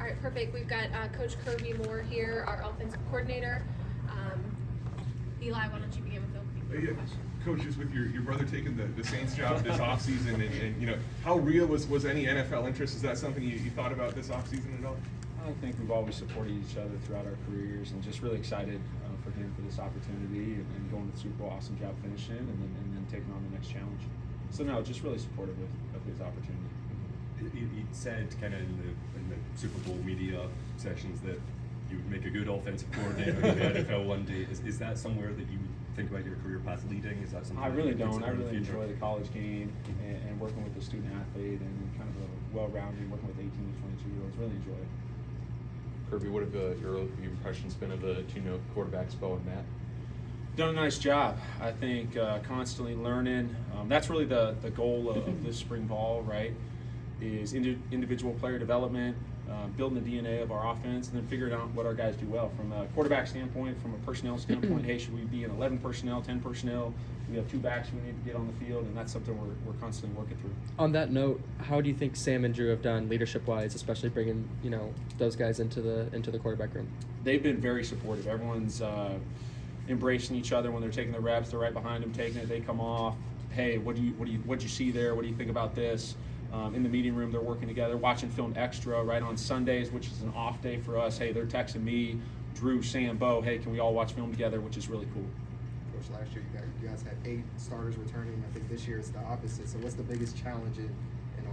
right, perfect. We've got Coach Kirby Moore here, our offensive coordinator. Eli, why don't you begin with the question? Coach, just with your brother taking the Saints job this offseason, and how real was any NFL interest? Is that something you thought about this offseason at all? I think we've always supported each other throughout our careers, and just really excited for him for this opportunity and going to the Super Bowl. Awesome job finishing, and then taking on the next challenge. So no, just really supportive of his opportunity. He said kind of in the Super Bowl media sessions that you would make a good offensive coordinator in the NFL one day. Is that somewhere that you would think about your career path leading? Is that something? I really don't. I really enjoy the college game and working with the student athlete and kind of a well-rounded, working with 18 to 22-year-olds. Really enjoy it. Kirby, what have your impressions been of the two quarterbacks, Bo and Matt? Done a nice job. I think constantly learning. That's really the goal of this spring ball, right? Is individual player development, building the DNA of our offense, and then figuring out what our guys do well. From a quarterback standpoint, from a personnel standpoint, hey, should we be in 11 personnel, 10 personnel? We have 2 backs we need to get on the field, and that's something we're constantly working through. On that note, how do you think Sam and Drew have done leadership-wise, especially bringing those guys into the quarterback room? They've been very supportive. Everyone's embracing each other when they're taking the reps. They're right behind them, taking it. They come off. Hey, what'd you see there? What do you think about this? In the meeting room, they're working together, watching film extra right on Sundays, which is an off day for us. Hey, they're texting me, Drew, Sam, Bo. Hey, can we all watch film together? Which is really cool. Coach, last year you guys had 8 starters returning. I think this year it's the opposite. So what's the biggest challenge in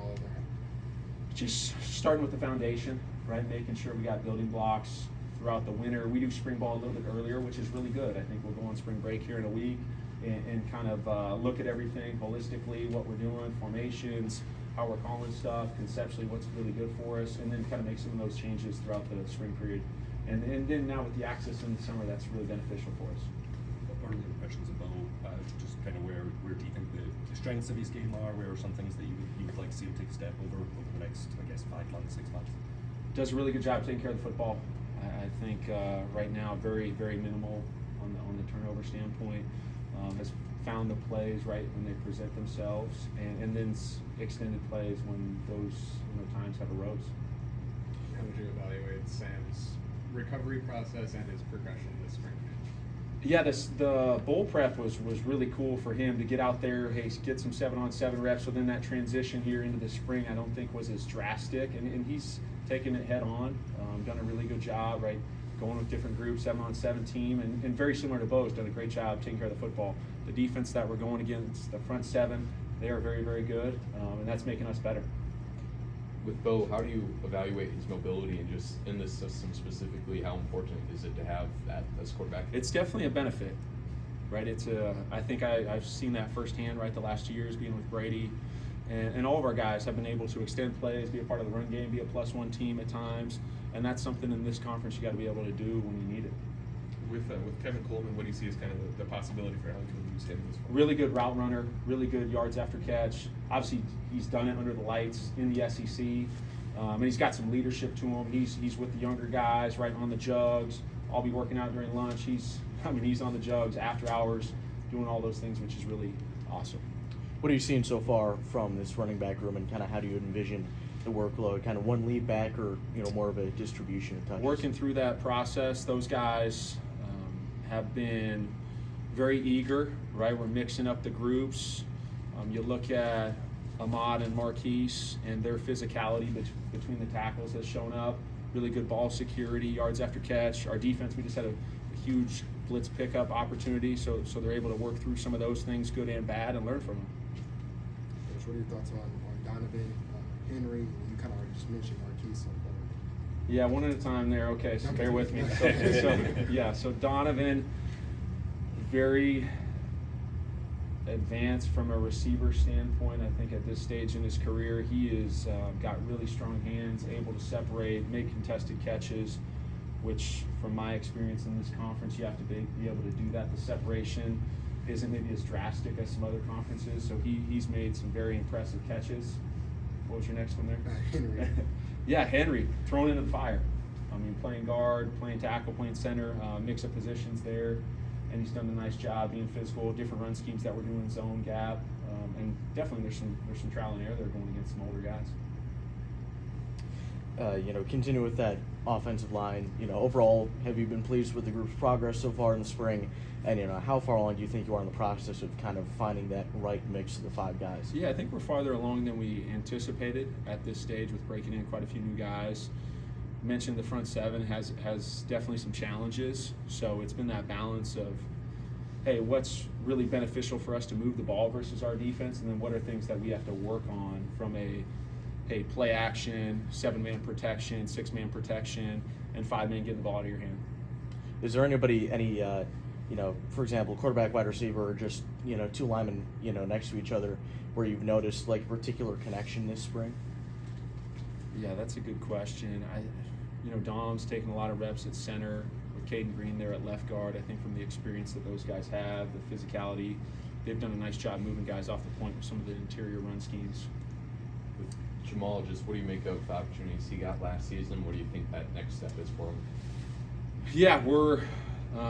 all of that? Just starting with the foundation, right? Making sure we got building blocks throughout the winter. We do spring ball a little bit earlier, which is really good. I think we'll go on spring break here in a week and kind of look at everything holistically, what we're doing, formations, how we're calling stuff, conceptually what's really good for us, and then kind of make some of those changes throughout the spring period. And then now with the access in the summer, that's really beneficial for us. What are the impressions of Bo? Just kind of where do you think the strengths of his game are? Where are some things that you would like to see him take a step over the next, 5 months, 6 months? Does a really good job taking care of the football. I think right now very, very minimal on the turnover standpoint. Has found the plays right when they present themselves, and then extended plays when those times have arose. How would you evaluate Sam's recovery process and his progression this spring? Yeah, the bowl prep was really cool for him to get out there, hey, get some 7-on-7 reps. So then that transition here into the spring, I don't think was as drastic, and he's taken it head on, done a really good job, right? Going with different groups, 7-on-7 team, and very similar to Bo's, done a great job taking care of the football. The defense that we're going against, the front 7, they are very, very good, and that's making us better. With Bo, how do you evaluate his mobility, and just in this system specifically, how important is it to have that as quarterback? It's definitely a benefit, right? I think I've seen that firsthand, right, the last 2 years being with Brady, and all of our guys have been able to extend plays, be a part of the run game, be a +1 team at times, and that's something in this conference you got to be able to do when you need it. With Kevin Coleman, what do you see as kind of the possibility for how you can use him this fall? Really good route runner, really good yards after catch. Obviously, he's done it under the lights in the SEC, and he's got some leadership to him. He's with the younger guys, right on the jugs. I'll be working out during lunch. He's on the jugs after hours, doing all those things, which is really awesome. What are you seeing so far from this running back room, and kind of how do you envision the workload? Kind of one lead back, or more of a distribution of touches? Working through that process, those guys have been very eager, right? We're mixing up the groups. You look at Ahmad and Marquise, and their physicality between the tackles has shown up. Really good ball security, yards after catch. Our defense, we just had a huge blitz pickup opportunity, so they're able to work through some of those things, good and bad, and learn from them. Coach, what are your thoughts on Donovan, Henry? You kind of already just mentioned Marquise so far. Yeah, one at a time there. Okay, so bear with me. So Donovan, very advanced from a receiver standpoint. I think at this stage in his career, he is got really strong hands, able to separate, make contested catches, which from my experience in this conference, you have to be able to do that. The separation isn't maybe as drastic as some other conferences, so he's made some very impressive catches. What was your next one there? Henry. Yeah, Henry, thrown into the fire. I mean, playing guard, playing tackle, playing center, mix of positions there, and he's done a nice job being physical, different run schemes that we're doing, zone, gap, and definitely there's some trial and error there going against some older guys. continue with that offensive line. Overall, have you been pleased with the group's progress so far in the spring? And how far along do you think you are in the process of kind of finding that right mix of the 5 guys? Yeah, I think we're farther along than we anticipated at this stage with breaking in quite a few new guys. Mentioned the front 7 has definitely some challenges, so it's been that balance of, hey, what's really beneficial for us to move the ball versus our defense, and then what are things that we have to work on from a play action, 7-man protection, 6-man protection, and 5-man getting the ball out of your hand. Is there any for example, quarterback, wide receiver, or just 2 linemen next to each other where you've noticed like a particular connection this spring? Yeah, that's a good question. Dom's taken a lot of reps at center with Caden Green there at left guard. I think from the experience that those guys have, the physicality, they've done a nice job moving guys off the point with some of the interior run schemes. With Jamal, just what do you make of the opportunities he got last season? What do you think that next step is for him? Yeah,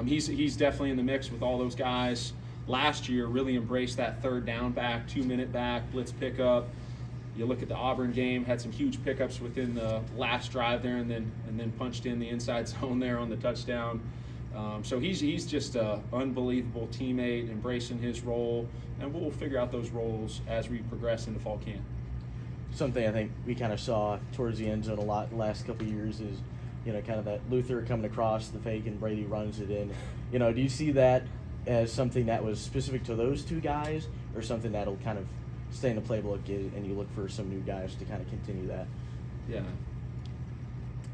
he's definitely in the mix with all those guys. Last year, really embraced that 3rd down back, 2-minute back, blitz pickup. You look at the Auburn game, had some huge pickups within the last drive there, and then punched in the inside zone there on the touchdown. So he's just an unbelievable teammate, embracing his role, and we'll figure out those roles as we progress into fall camp. Something I think we kind of saw towards the end zone a lot the last couple of years is, kind of that Luther coming across the fake and Brady runs it in. Do you see that as something that was specific to those 2 guys, or something that'll kind of stay in the playbook and you look for some new guys to kind of continue that? Yeah,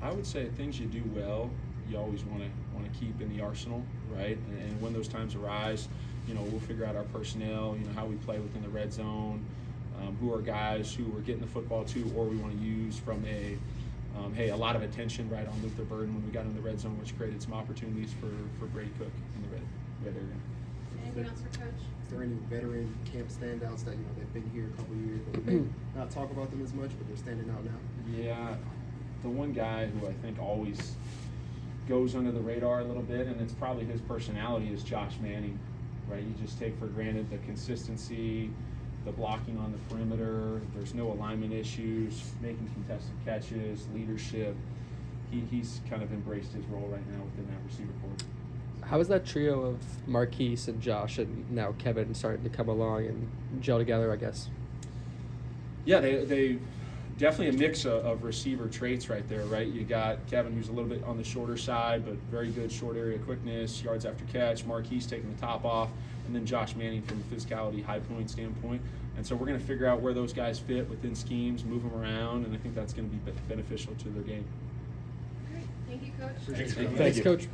I would say things you do well, you always want to keep in the arsenal, right? And when those times arise, we'll figure out our personnel, how we play within the red zone, who are guys who we're getting the football to, or we want to use from a lot of attention right on Luther Burden when we got in the red zone, which created some opportunities for Brady Cook in the red area. Anything else for Coach? Is there any veteran camp standouts that they've been here a couple of years, but we may not talk about them as much, but they're standing out now? Yeah, the one guy who I think always goes under the radar a little bit, and it's probably his personality, is Josh Manning, right? You just take for granted the consistency, the blocking on the perimeter. There's no alignment issues, making contested catches, leadership. He's kind of embraced his role right now within that receiver corps. How is that trio of Marquise and Josh and now Kevin starting to come along and gel together, I guess? Yeah, they definitely a mix of receiver traits right there, right? You got Kevin, who's a little bit on the shorter side, but very good short area quickness, yards after catch. Marquise taking the top off, and then Josh Manning from a physicality, high point standpoint. And so we're going to figure out where those guys fit within schemes, move them around, and I think that's going to be beneficial to their game. Great. Thank you, Coach. Appreciate it. Thanks, you. Coach.